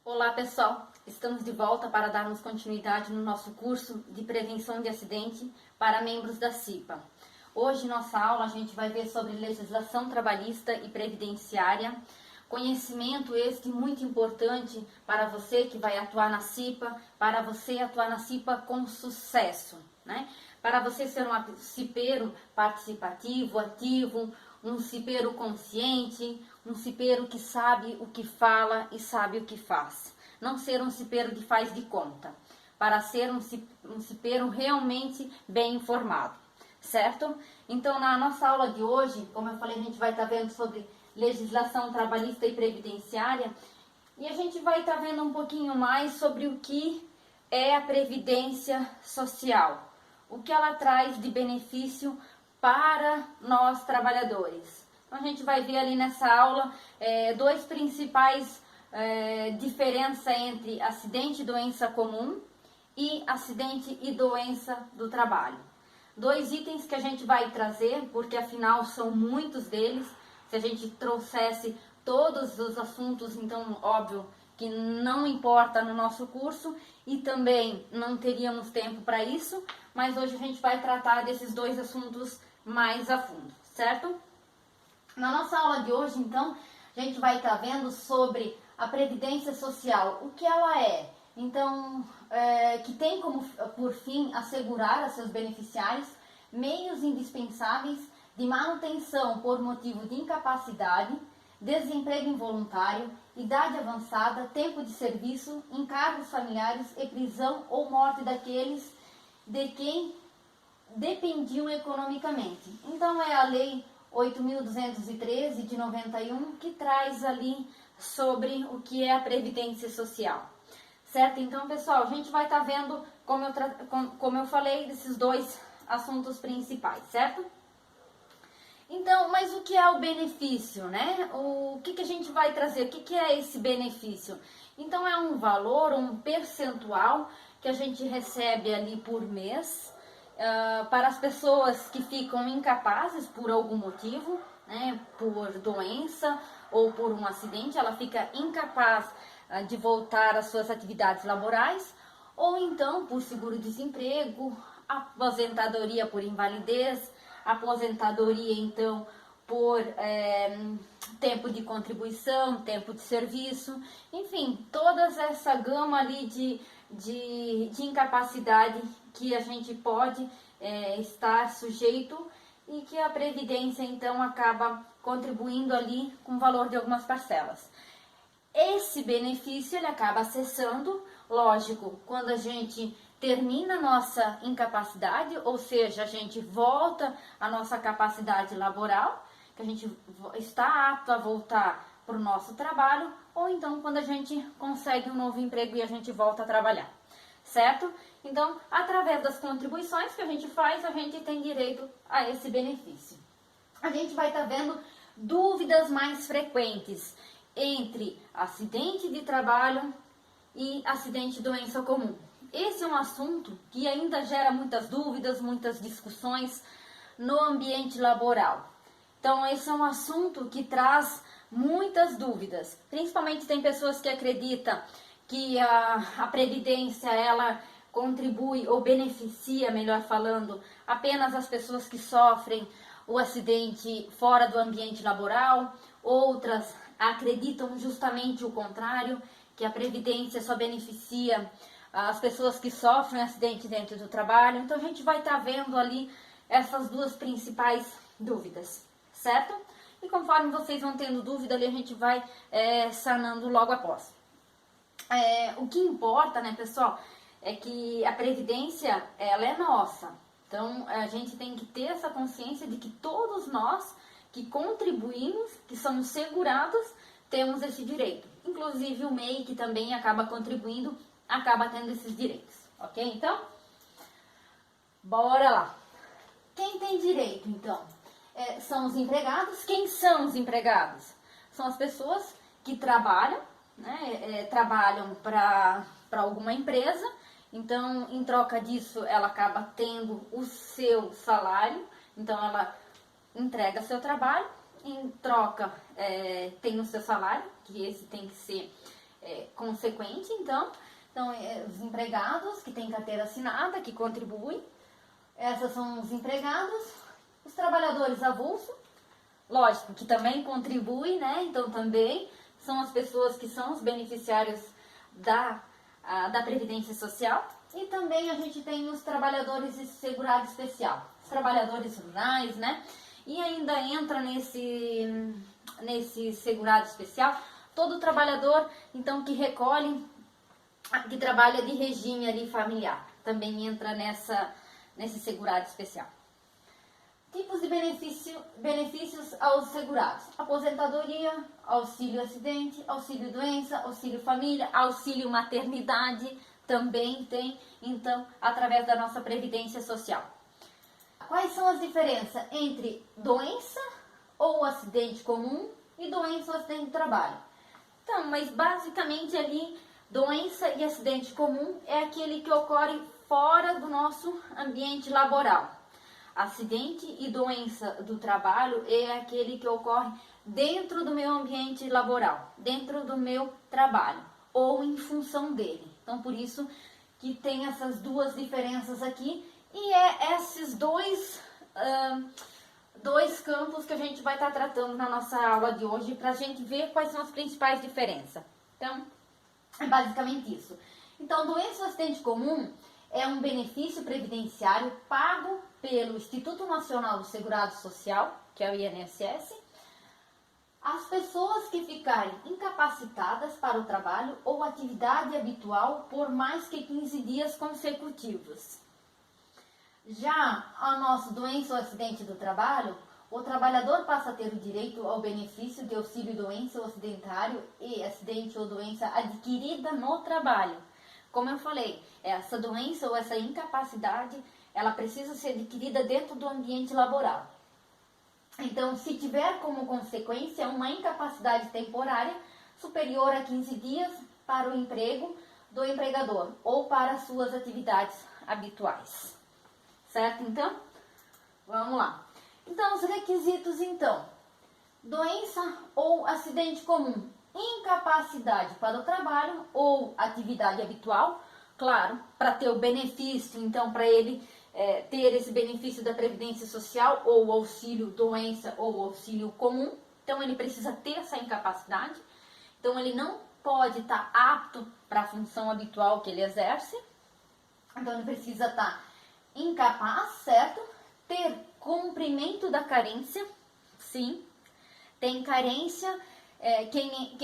Olá pessoal, estamos de volta para darmos continuidade no nosso curso de prevenção de acidente para membros da CIPA. Hoje, nossa aula, a gente vai ver sobre legislação trabalhista e previdenciária, conhecimento este muito importante para você que vai atuar na CIPA, para você atuar na CIPA com sucesso, né? Para você ser um cipeiro participativo, ativo, um cipeiro consciente, um cipeiro que sabe o que fala e sabe o que faz. Não ser um cipeiro de faz de conta, para ser um cipeiro realmente bem informado, certo? Então, na nossa aula de hoje, como eu falei, a gente vai estar vendo sobre legislação trabalhista e previdenciária, e a gente vai estar vendo um pouquinho mais sobre o que é a previdência social, o que ela traz de benefício para nós trabalhadores. Então, a gente vai ver ali nessa aula dois principais diferenças entre acidente e doença comum e acidente e doença do trabalho. Dois itens que a gente vai trazer, porque afinal são muitos deles. Se a gente trouxesse todos os assuntos, então óbvio que não importa no nosso curso e também não teríamos tempo para isso, mas hoje a gente vai tratar desses dois assuntos mais a fundo, certo? Na nossa aula de hoje, então, a gente vai estar vendo sobre a previdência social, o que ela é. Então, que tem como por fim assegurar a seus beneficiários meios indispensáveis de manutenção por motivo de incapacidade, desemprego involuntário, idade avançada, tempo de serviço, encargos familiares e prisão ou morte daqueles de quem dependiam economicamente. Então é a Lei 8.213 de 91 que traz ali sobre o que é a Previdência Social. Certo? Então, pessoal, a gente vai estar vendo, como eu falei, desses dois assuntos principais, certo? Então, mas o que é o benefício, né? O que a gente vai trazer? O que é esse benefício? Então, é um valor, um percentual que a gente recebe ali por mês para as pessoas que ficam incapazes por algum motivo, né? Por doença ou por um acidente, ela fica incapaz de voltar às suas atividades laborais, ou então por seguro-desemprego, aposentadoria por invalidez, aposentadoria então por tempo de contribuição, tempo de serviço, enfim, toda essa gama ali de incapacidade que a gente pode estar sujeito e que a Previdência então acaba contribuindo ali com o valor de algumas parcelas. Esse benefício ele acaba acessando, lógico, quando a gente termina a nossa incapacidade, ou seja, a gente volta à nossa capacidade laboral, que a gente está apto a voltar para o nosso trabalho, ou então quando a gente consegue um novo emprego e a gente volta a trabalhar, certo? Então, através das contribuições que a gente faz, a gente tem direito a esse benefício. A gente vai estar vendo dúvidas mais frequentes entre acidente de trabalho e acidente de doença comum. Esse é um assunto que ainda gera muitas dúvidas, muitas discussões no ambiente laboral. Então, esse é um assunto que traz muitas dúvidas. Principalmente tem pessoas que acreditam que a Previdência, ela contribui ou beneficia, melhor falando, apenas as pessoas que sofrem o acidente fora do ambiente laboral. Outras acreditam justamente o contrário, que a Previdência só beneficia as pessoas que sofrem acidente dentro do trabalho. Então, a gente vai estar vendo ali essas duas principais dúvidas, certo? E conforme vocês vão tendo dúvida ali, a gente vai sanando logo após. O que importa, né, pessoal, é que a Previdência, ela é nossa. Então, a gente tem que ter essa consciência de que todos nós que contribuímos, que somos segurados, temos esse direito. Inclusive o MEI, que também acaba contribuindo, acaba tendo esses direitos, ok? Então, bora lá. Quem tem direito, então? São os empregados. Quem são os empregados? São as pessoas que trabalham, né? Trabalham para alguma empresa. Então, em troca disso, ela acaba tendo o seu salário. Então, ela entrega seu trabalho, em troca tem o seu salário, que esse tem que ser consequente, então os empregados que têm carteira assinada, que contribuem, esses são os empregados, os trabalhadores avulso, lógico, que também contribuem, né? Então também são as pessoas que são os beneficiários da Previdência Social. E também a gente tem os trabalhadores de segurado especial, os trabalhadores rurais, né? E ainda entra nesse segurado especial todo trabalhador, então, que recolhe, que trabalha de regime ali familiar, também entra nesse segurado especial. Tipos de benefícios aos segurados: aposentadoria, auxílio acidente, auxílio doença, auxílio família, auxílio maternidade, também tem, então, através da nossa Previdência Social. Quais são as diferenças entre doença ou acidente comum e doença ou acidente de trabalho? Então, mas basicamente ali, doença e acidente comum é aquele que ocorre fora do nosso ambiente laboral. Acidente e doença do trabalho é aquele que ocorre dentro do meu ambiente laboral, dentro do meu trabalho, ou em função dele. Então, por isso que tem essas duas diferenças aqui, e esses dois campos que a gente vai estar tratando na nossa aula de hoje, para a gente ver quais são as principais diferenças. Então, é basicamente isso. Então, doença ou acidente comum é um benefício previdenciário pago pelo Instituto Nacional do Segurado Social, que é o INSS, às pessoas que ficarem incapacitadas para o trabalho ou atividade habitual por mais que 15 dias consecutivos. Já a nossa doença ou acidente do trabalho, o trabalhador passa a ter o direito ao benefício de auxílio doença ou acidentário e acidente ou doença adquirida no trabalho. Como eu falei, essa doença ou essa incapacidade, ela precisa ser adquirida dentro do ambiente laboral. Então, se tiver como consequência uma incapacidade temporária superior a 15 dias para o emprego do empregador ou para suas atividades habituais. Certo, então? Vamos lá. Então, os requisitos, então. Doença ou acidente comum. Incapacidade para o trabalho ou atividade habitual. Claro, para ter o benefício, então, para ele ter esse benefício da Previdência Social ou auxílio doença ou auxílio comum. Então, ele precisa ter essa incapacidade. Então, ele não pode estar apto para a função habitual que ele exerce. Então, ele precisa estar incapaz, certo? Ter cumprimento da carência, sim. Tem carência, quem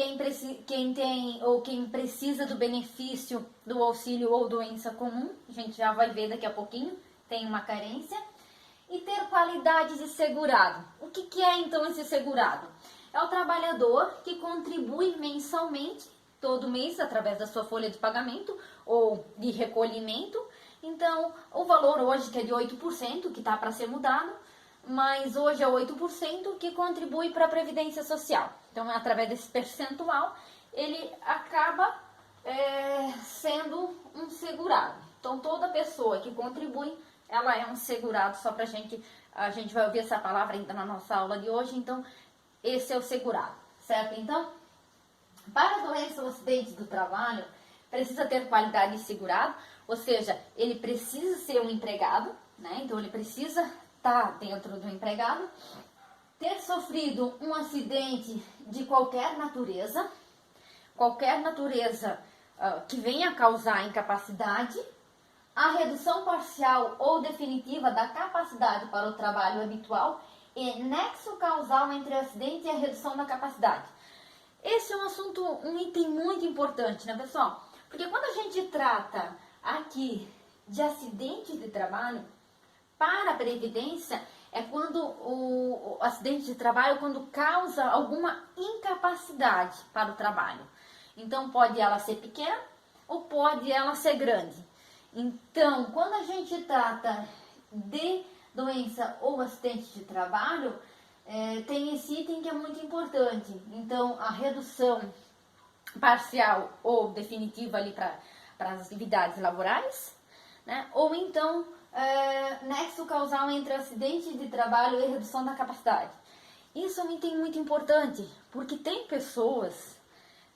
tem ou quem precisa do benefício do auxílio ou doença comum, a gente já vai ver daqui a pouquinho, tem uma carência. E ter qualidade de segurado. O que é então esse segurado? É o trabalhador que contribui mensalmente, todo mês, através da sua folha de pagamento ou de recolhimento. Então, o valor hoje que é de 8%, que está para ser mudado, mas hoje é 8% que contribui para a Previdência Social. Então, através desse percentual, ele acaba sendo um segurado. Então, toda pessoa que contribui, ela é um segurado, só para a gente vai ouvir essa palavra ainda na nossa aula de hoje, então, esse é o segurado, certo? Então, para a doença ou acidente do trabalho, precisa ter qualidade de segurado, ou seja, ele precisa ser um empregado, né? Então, ele precisa estar dentro do empregado, ter sofrido um acidente de qualquer natureza que venha a causar incapacidade, a redução parcial ou definitiva da capacidade para o trabalho habitual e nexo causal entre o acidente e a redução da capacidade. Esse é um item muito importante, né, pessoal? Porque quando a gente trata aqui de acidente de trabalho, para a Previdência, é quando o acidente de trabalho, quando causa alguma incapacidade para o trabalho. Então, pode ela ser pequena ou pode ela ser grande. Então, quando a gente trata de doença ou acidente de trabalho, tem esse item que é muito importante. Então, a redução parcial ou definitiva ali para as atividades laborais, né? Ou então, nexo causal entre acidente de trabalho e redução da capacidade. Isso é um item muito importante, porque tem pessoas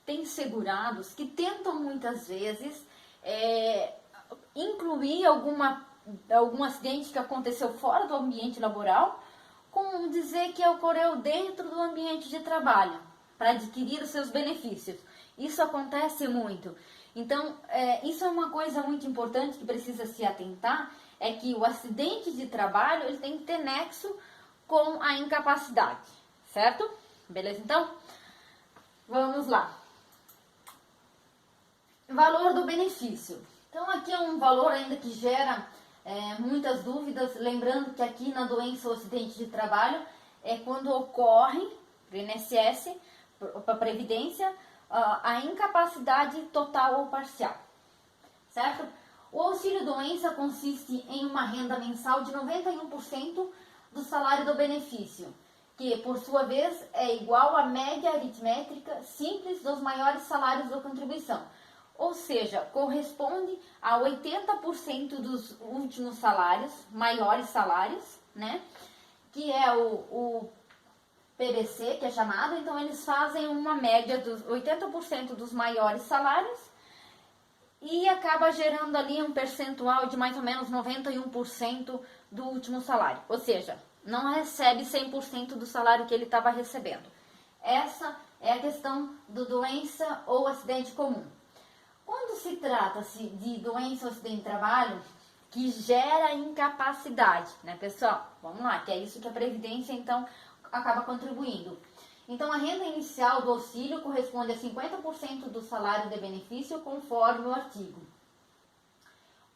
tem segurados que tentam muitas vezes incluir algum acidente que aconteceu fora do ambiente laboral, com dizer que ocorreu dentro do ambiente de trabalho, para adquirir os seus benefícios. Isso acontece muito. Então, isso é uma coisa muito importante que precisa se atentar, é que o acidente de trabalho ele tem que ter nexo com a incapacidade, certo? Beleza, então? Vamos lá. Valor do benefício. Então, aqui é um valor ainda que gera muitas dúvidas, lembrando que aqui na doença ou acidente de trabalho é quando ocorre, para o INSS, para a Previdência, a incapacidade total ou parcial, certo? O auxílio-doença consiste em uma renda mensal de 91% do salário do benefício, que, por sua vez, é igual à média aritmétrica simples dos maiores salários da contribuição. Ou seja, corresponde a 80% dos últimos salários, maiores salários, né? Que é o PBC, que é chamado. Então, eles fazem uma média dos 80% dos maiores salários e acaba gerando ali um percentual de mais ou menos 91% do último salário. Ou seja, não recebe 100% do salário que ele estava recebendo. Essa é a questão do doença ou acidente comum. Quando se trata-se de doença ou acidente de trabalho que gera incapacidade, né, pessoal? Vamos lá, que é isso que a Previdência, então, acaba contribuindo. Então, a renda inicial do auxílio corresponde a 50% do salário de benefício, conforme o artigo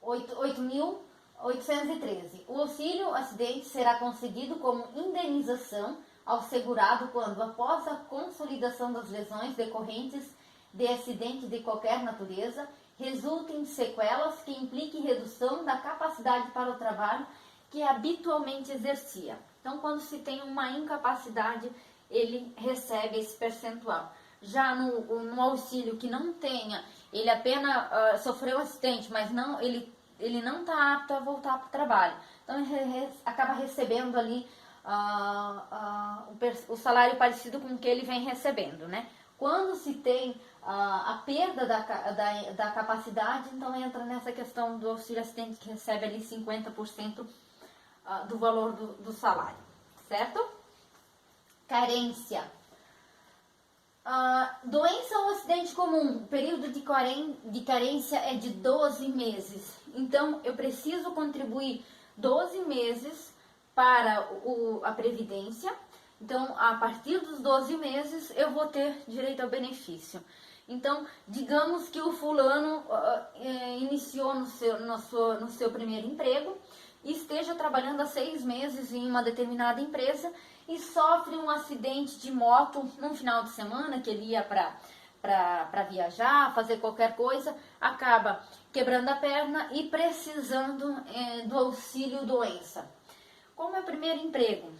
8.813. O auxílio acidente será concedido como indenização ao segurado quando, após a consolidação das lesões decorrentes de acidente de qualquer natureza, resultem sequelas que impliquem redução da capacidade para o trabalho que habitualmente exercia. Então, quando se tem uma incapacidade, ele recebe esse percentual. Já no auxílio que não tenha, ele apenas sofreu acidente, mas não, ele não está apto a voltar para o trabalho. Então, ele acaba recebendo ali o salário parecido com o que ele vem recebendo, né? Quando se tem a perda da capacidade, então entra nessa questão do auxílio acidente que recebe ali 50% do valor do salário, certo? Carência. Doença ou acidente comum, o período de carência é de 12 meses. Então, eu preciso contribuir 12 meses para a Previdência. Então, a partir dos 12 meses, eu vou ter direito ao benefício. Então, digamos que o fulano iniciou no seu primeiro emprego e esteja trabalhando há 6 meses em uma determinada empresa e sofre um acidente de moto num final de semana, que ele ia para viajar, fazer qualquer coisa, acaba quebrando a perna e precisando do auxílio doença. Como é o primeiro emprego?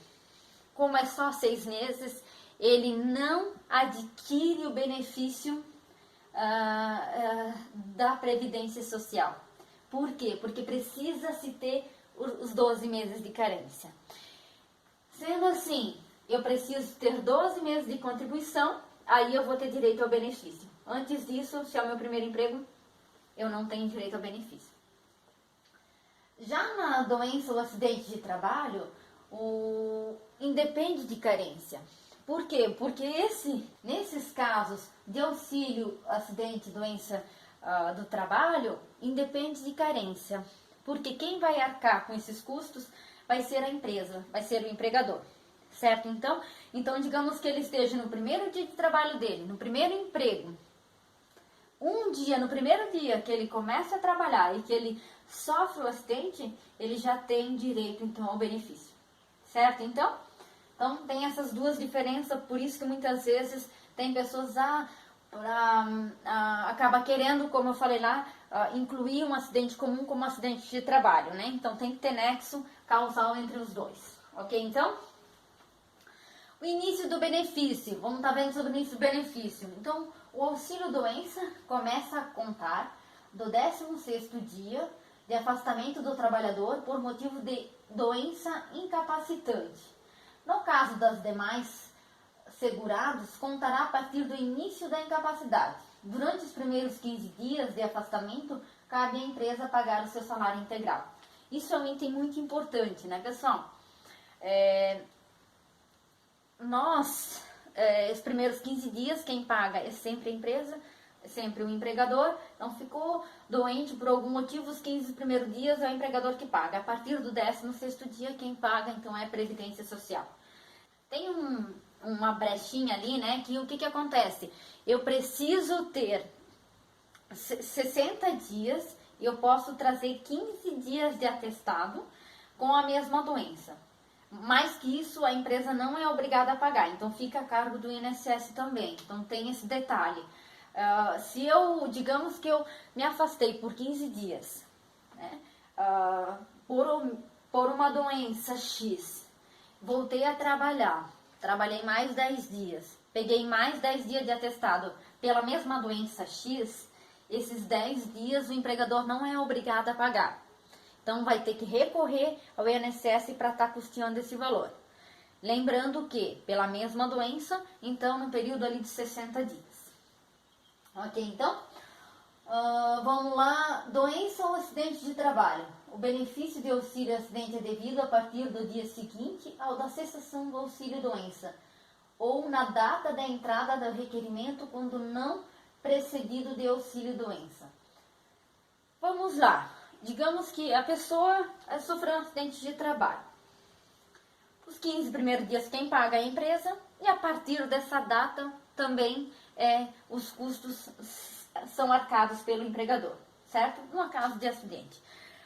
Como é só 6 meses, ele não adquire o benefício da Previdência Social. Por quê? Porque precisa se ter os 12 meses de carência. Sendo assim, eu preciso ter 12 meses de contribuição, aí eu vou ter direito ao benefício. Antes disso, se é o meu primeiro emprego, eu não tenho direito ao benefício. Já na doença ou acidente de trabalho, independe de carência. Por quê? Porque nesses casos de auxílio, acidente, doença do trabalho, independe de carência. Porque quem vai arcar com esses custos vai ser a empresa, vai ser o empregador, certo? Então digamos que ele esteja no primeiro dia de trabalho dele, no primeiro emprego. No primeiro dia que ele começa a trabalhar e que ele sofre o acidente, ele já tem direito, então, ao benefício, certo? Então tem essas duas diferenças, por isso que muitas vezes tem pessoas acaba querendo, como eu falei lá, incluir um acidente comum como um acidente de trabalho, né? Então tem que ter nexo causal entre os dois, ok? Então, o início do benefício, vamos estar vendo sobre o início do benefício. Então, o auxílio doença começa a contar do 16º dia de afastamento do trabalhador por motivo de doença incapacitante. No caso das demais segurados contará a partir do início da incapacidade. Durante os primeiros 15 dias de afastamento, cabe à empresa pagar o seu salário integral. Isso é um item muito importante, né, pessoal? Os primeiros 15 dias, quem paga é sempre a empresa, é sempre o empregador. Então, ficou doente por algum motivo, os 15 primeiros dias é o empregador que paga. A partir do 16º dia, quem paga, então, é a Previdência Social. Tem uma brechinha ali, né, que o que acontece? Eu preciso ter 60 dias, eu posso trazer 15 dias de atestado com a mesma doença. Mais que isso, a empresa não é obrigada a pagar, então fica a cargo do INSS também. Então tem esse detalhe. Digamos que eu me afastei por 15 dias, né, por uma doença X, voltei a trabalhar, trabalhei mais 10 dias, peguei mais 10 dias de atestado pela mesma doença X, esses 10 dias o empregador não é obrigado a pagar. Então, vai ter que recorrer ao INSS para estar custeando esse valor. Lembrando que, pela mesma doença, então, no período ali de 60 dias. Ok, então? Vamos lá. Doença ou acidente de trabalho. O benefício de auxílio acidente é devido a partir do dia seguinte ao da cessação do auxílio doença, ou na data da entrada do requerimento, quando não precedido de auxílio doença. Vamos lá. Digamos que a pessoa sofreu um acidente de trabalho. Os 15 primeiros dias quem paga é a empresa, e a partir dessa data também os custos são arcados pelo empregador, certo? No caso de acidente.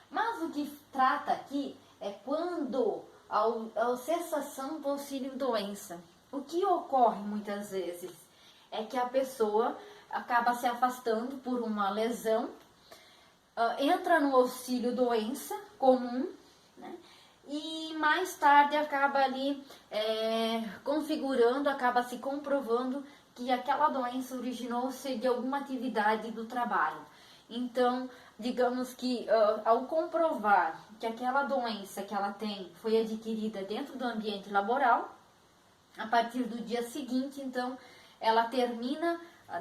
Mas o que trata aqui é quando a cessação do auxílio doença. O que ocorre muitas vezes é que a pessoa acaba se afastando por uma lesão, entra no auxílio doença comum, né? E mais tarde acaba ali acaba se comprovando que aquela doença originou-se de alguma atividade do trabalho. Então, digamos que ao comprovar que aquela doença que ela tem foi adquirida dentro do ambiente laboral, a partir do dia seguinte, então, ela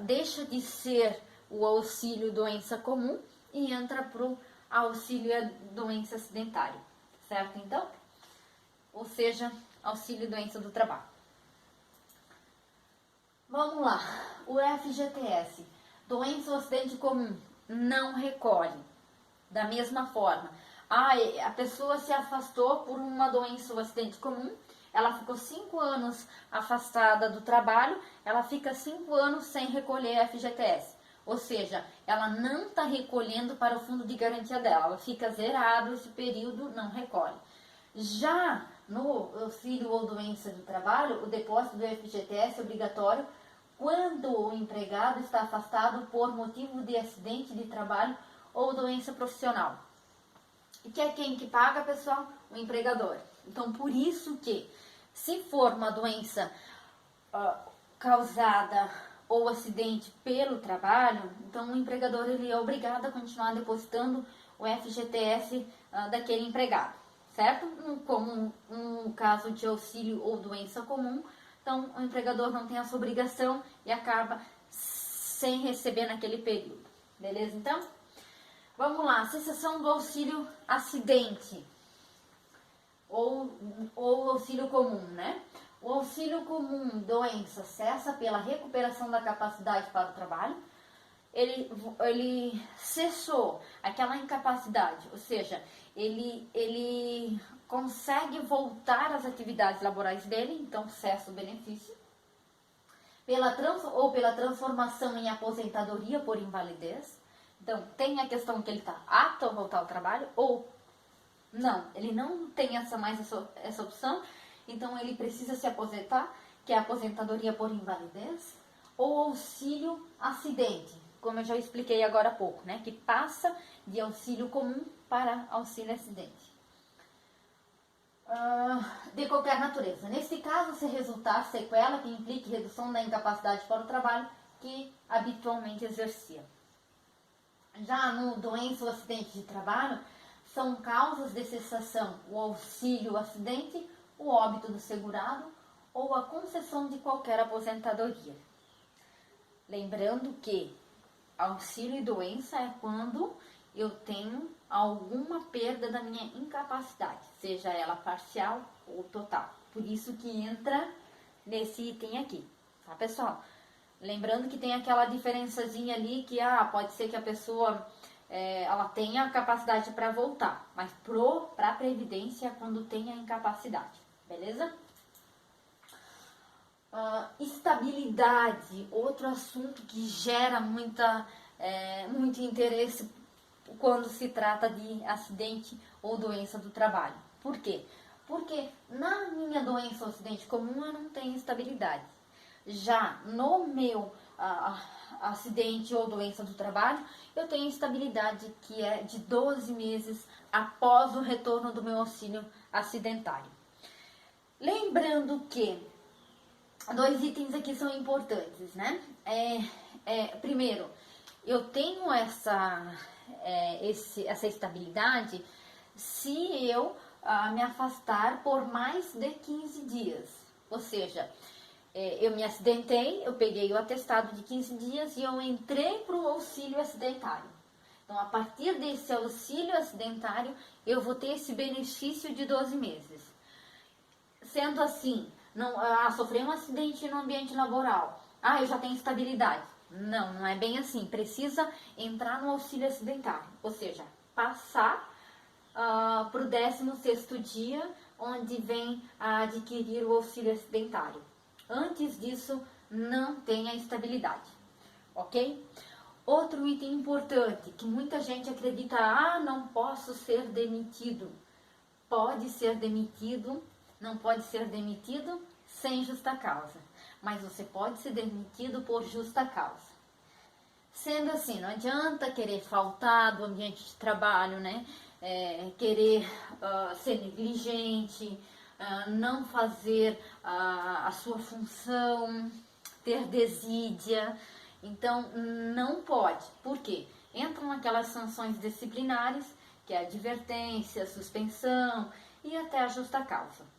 deixa de ser o auxílio doença comum e entra para o auxílio doença acidentário, certo? Então, ou seja, auxílio doença do trabalho. Vamos lá, o FGTS, doença ou acidente comum, não recolhe. Da mesma forma, a pessoa se afastou por uma doença ou acidente comum, ela ficou 5 anos afastada do trabalho, ela fica 5 anos sem recolher FGTS. Ou seja, ela não está recolhendo para o fundo de garantia dela, ela fica zerado esse período, não recolhe. Já no auxílio ou doença do trabalho, o depósito do FGTS é obrigatório quando o empregado está afastado por motivo de acidente de trabalho ou doença profissional. E que é quem que paga, pessoal? O empregador. Então, por isso que, se for uma doença causada ou acidente pelo trabalho, então o empregador ele é obrigado a continuar depositando o FGTS daquele empregado, certo? Como um caso de auxílio ou doença comum, então o empregador não tem essa obrigação e acaba sem receber naquele período, beleza? Então, vamos lá, cessação do auxílio acidente ou auxílio comum, né? O auxílio comum doença cessa pela recuperação da capacidade para o trabalho. Ele cessou aquela incapacidade, ou seja, ele consegue voltar às atividades laborais dele, então cessa o benefício. Pela transformação em aposentadoria por invalidez. Então, tem a questão que ele está apto a voltar ao trabalho ou não, ele não tem essa opção, então ele precisa se aposentar, que é a aposentadoria por invalidez, ou auxílio acidente, como eu já expliquei agora há pouco, né, que passa de auxílio comum para auxílio acidente. De qualquer natureza. Nesse caso, se resultar sequela que implique redução da incapacidade para o trabalho que habitualmente exercia. Já no doença ou acidente de trabalho, são causas de cessação o auxílio acidente, o óbito do segurado ou a concessão de qualquer aposentadoria. Lembrando que auxílio e doença é quando eu tenho alguma perda da minha incapacidade, seja ela parcial ou total. Por isso que entra nesse item aqui, tá, pessoal? Lembrando que tem aquela diferençazinha ali que pode ser que a pessoa ela tenha capacidade para voltar, mas para a previdência é quando tem a incapacidade, beleza? Estabilidade, outro assunto que gera muito interesse quando se trata de acidente ou doença do trabalho. Por quê? Porque na minha doença ou acidente comum eu não tenho estabilidade. Já no meu acidente ou doença do trabalho, eu tenho estabilidade que é de 12 meses após o retorno do meu auxílio acidentário. Lembrando que dois itens aqui são importantes, né? Primeiro, eu tenho essa estabilidade se eu me afastar por mais de 15 dias. Ou seja, eu me acidentei, eu peguei o atestado de 15 dias e eu entrei para o auxílio acidentário. Então, a partir desse auxílio acidentário, eu vou ter esse benefício de 12 meses. Sendo assim, sofri um acidente no ambiente laboral. Eu já tenho estabilidade. Não é bem assim. Precisa entrar no auxílio acidentário. Ou seja, passar para o 16º dia, onde vem a adquirir o auxílio acidentário. Antes disso, não tem a estabilidade. Ok? Outro item importante, que muita gente acredita, não posso ser demitido. Pode ser demitido. Não pode ser demitido sem justa causa, mas você pode ser demitido por justa causa. Sendo assim, não adianta querer faltar do ambiente de trabalho, né? Querer ser negligente, não fazer a sua função, ter desídia. Então, não pode. Por quê? Entram aquelas sanções disciplinares, que é advertência, suspensão e até a justa causa.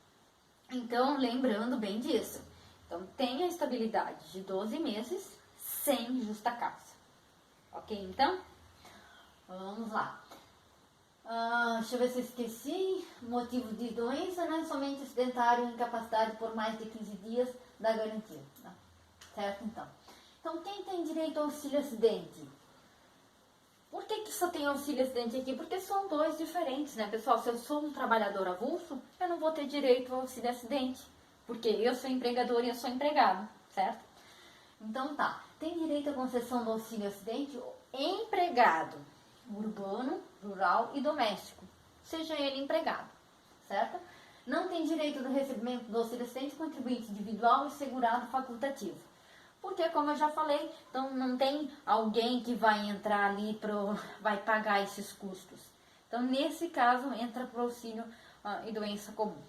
Então, lembrando bem disso. Então, tem a estabilidade de 12 meses sem justa causa. Ok, então? Vamos lá. Deixa eu ver se eu esqueci. Motivo de doença, né? Somente acidentário, incapacidade por mais de 15 dias da garantia. Tá? Certo, então? Então, quem tem direito ao auxílio acidente? Por que só tem auxílio acidente aqui? Porque são dois diferentes, né, pessoal? Se eu sou um trabalhador avulso, eu não vou ter direito ao auxílio acidente. Porque eu sou empregador e eu sou empregado, certo? Então tá, tem direito à concessão do auxílio acidente empregado, urbano, rural e doméstico, seja ele empregado, certo? Não tem direito do recebimento do auxílio acidente contribuinte individual e segurado facultativo. Porque, como eu já falei, então não tem alguém que vai entrar ali, vai pagar esses custos. Então, nesse caso, entra para o auxílio e doença comum.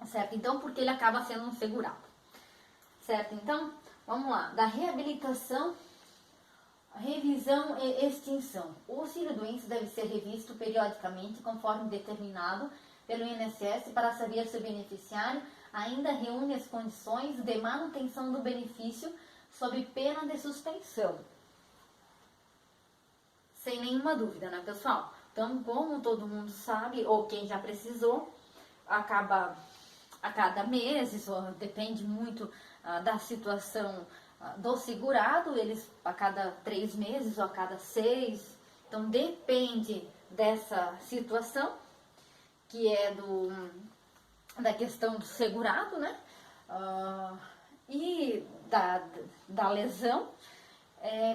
Certo? Então, porque ele acaba sendo um segurado. Certo? Então, vamos lá. Da reabilitação, revisão e extinção. O auxílio doença deve ser revisto periodicamente, conforme determinado pelo INSS, para saber se o beneficiário ainda reúne as condições de manutenção do benefício sob pena de suspensão. Sem nenhuma dúvida, né, pessoal? Então, como todo mundo sabe, ou quem já precisou, acaba a cada mês, isso depende muito da situação do segurado, eles a cada 3 meses ou a cada 6, então depende dessa situação, que é da questão do segurado, né? E da lesão,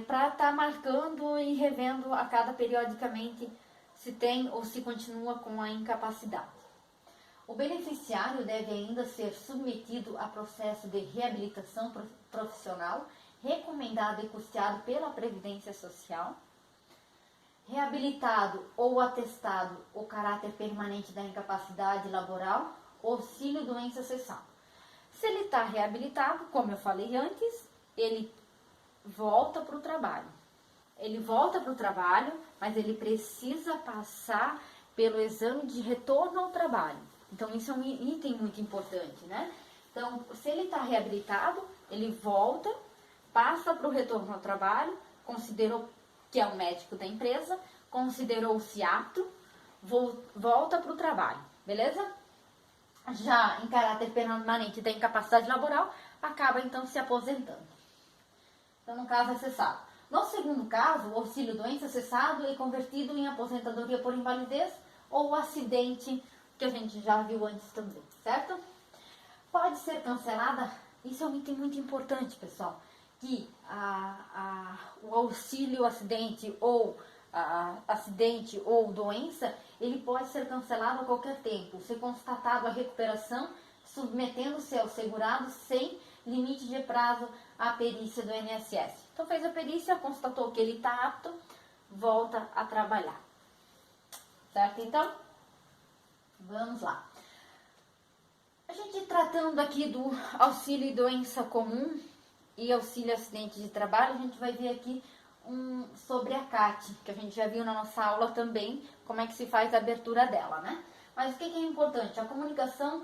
para estar marcando e revendo a cada periodicamente se tem ou se continua com a incapacidade. O beneficiário deve ainda ser submetido a processo de reabilitação profissional, recomendado e custeado pela Previdência Social. Reabilitado ou atestado o caráter permanente da incapacidade laboral, auxílio doença cessal. Se ele está reabilitado, como eu falei antes, ele volta para o trabalho. Ele volta para o trabalho, mas ele precisa passar pelo exame de retorno ao trabalho. Então, isso é um item muito importante, né? Então, se ele está reabilitado, ele volta, passa para o retorno ao trabalho, considerou que é o médico da empresa, considerou-se apto, volta para o trabalho, beleza? Já em caráter permanente da incapacidade laboral, acaba então se aposentando. Então, no caso, é cessado. No segundo caso, o auxílio-doença é cessado e convertido em aposentadoria por invalidez ou acidente, que a gente já viu antes também, certo? Pode ser cancelada, isso é um item muito importante, pessoal, que o auxílio acidente ou doença, ele pode ser cancelado a qualquer tempo, se constatado a recuperação, submetendo-se ao segurado sem limite de prazo à perícia do INSS. Então fez a perícia, constatou que ele está apto, volta a trabalhar. Certo? Então, vamos lá. A gente tratando aqui do auxílio doença comum e auxílio acidente de trabalho, a gente vai ver aqui sobre a CAT, que a gente já viu na nossa aula também, como é que se faz a abertura dela, né? Mas o que é importante? A comunicação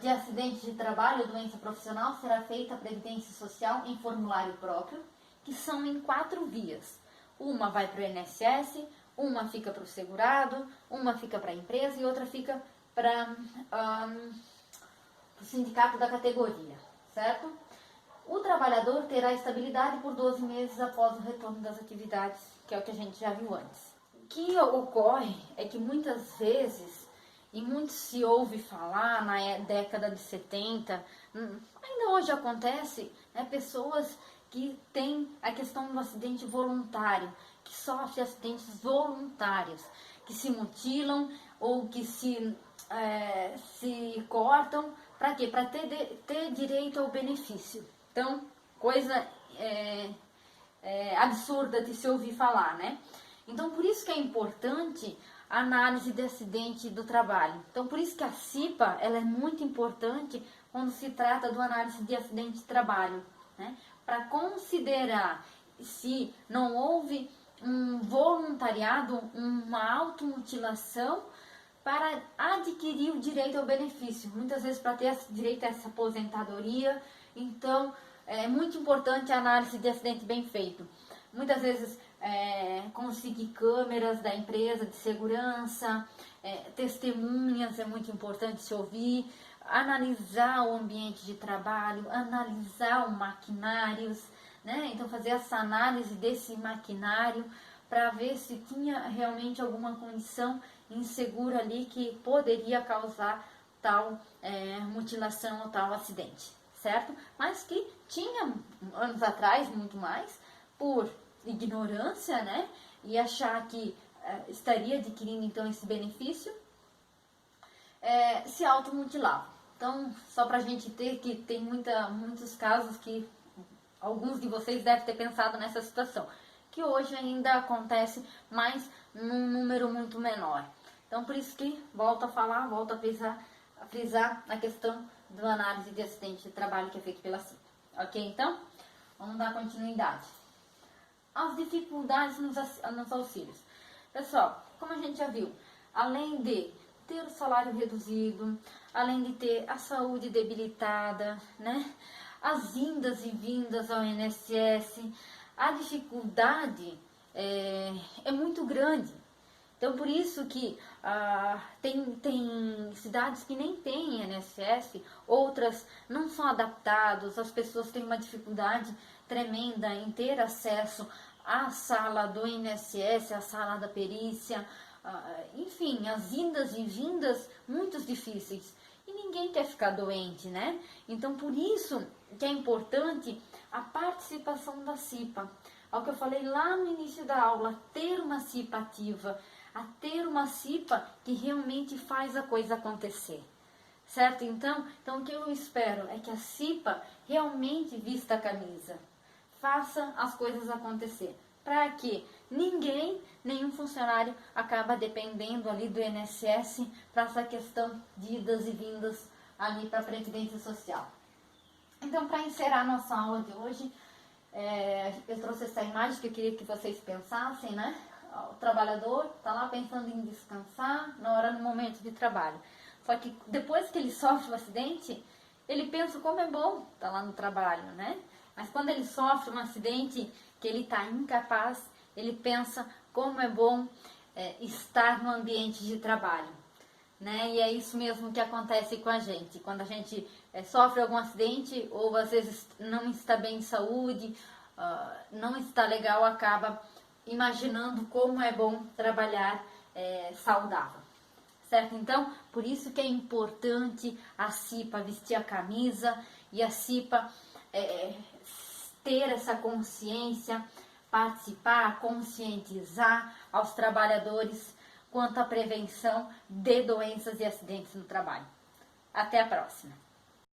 de acidente de trabalho ou doença profissional será feita à Previdência Social em formulário próprio, que são em 4 vias. Uma vai para o INSS, uma fica para o segurado, uma fica para a empresa e outra fica para o sindicato da categoria, certo? O trabalhador terá estabilidade por 12 meses após o retorno das atividades, que é o que a gente já viu antes. O que ocorre é que muitas vezes, e muito se ouve falar na década de 70, ainda hoje acontece, né, pessoas que têm a questão do acidente voluntário, que sofrem acidentes voluntários, que se mutilam ou que se cortam, para quê? Para ter direito ao benefício. Então, coisa absurda de se ouvir falar, né? Então, por isso que é importante a análise de acidente do trabalho. Então, por isso que a CIPA, ela é muito importante quando se trata do análise de acidente de trabalho, né? Para considerar se não houve um voluntariado, uma automutilação para adquirir o direito ao benefício. Muitas vezes para ter direito a essa aposentadoria. Então, é muito importante a análise de acidente bem feito. Muitas vezes conseguir câmeras da empresa de segurança, testemunhas é muito importante se ouvir, analisar o ambiente de trabalho, analisar os maquinários, né? Então fazer essa análise desse maquinário para ver se tinha realmente alguma condição insegura ali que poderia causar tal mutilação ou tal acidente, certo? Mas que tinha anos atrás muito mais por ignorância, né? E achar que estaria adquirindo então esse benefício, se automutilava. Então, só para a gente ter que tem muitos casos que alguns de vocês devem ter pensado nessa situação, que hoje ainda acontece, mas num número muito menor. Então, por isso que volto a frisar a questão da análise de acidente de trabalho que é feito pela CIPA. Ok, então? Vamos dar continuidade. As dificuldades nos auxílios. Pessoal, como a gente já viu, além de ter o salário reduzido, além de ter a saúde debilitada, né? As indas e vindas ao INSS, a dificuldade é muito grande. Então, por isso que tem cidades que nem têm INSS, outras não são adaptadas, as pessoas têm uma dificuldade tremenda em ter acesso à sala do INSS, à sala da perícia, enfim, as indas e vindas muito difíceis. E ninguém quer ficar doente, né? Então, por isso que é importante a participação da CIPA. Ao que eu falei lá no início da aula, ter uma CIPA ativa, a ter uma CIPA que realmente faz a coisa acontecer. Certo? Então, o que eu espero é que a CIPA realmente vista a camisa, faça as coisas acontecer, para que nenhum funcionário acaba dependendo ali do INSS para essa questão de idas e vindas ali para a Previdência Social. Então, para encerrar a nossa aula de hoje, eu trouxe essa imagem que eu queria que vocês pensassem, né? O trabalhador está lá pensando em descansar no momento de trabalho. Só que depois que ele sofre o acidente, ele pensa como é bom estar lá no trabalho, né? Mas quando ele sofre um acidente que ele está incapaz, ele pensa como é bom estar no ambiente de trabalho, né? E é isso mesmo que acontece com a gente. Quando a gente sofre algum acidente ou às vezes não está bem em saúde, não está legal, acaba imaginando como é bom trabalhar saudável. Certo? Então, por isso que é importante a CIPA vestir a camisa e a CIPA ter essa consciência, participar, conscientizar aos trabalhadores quanto à prevenção de doenças e acidentes no trabalho. Até a próxima!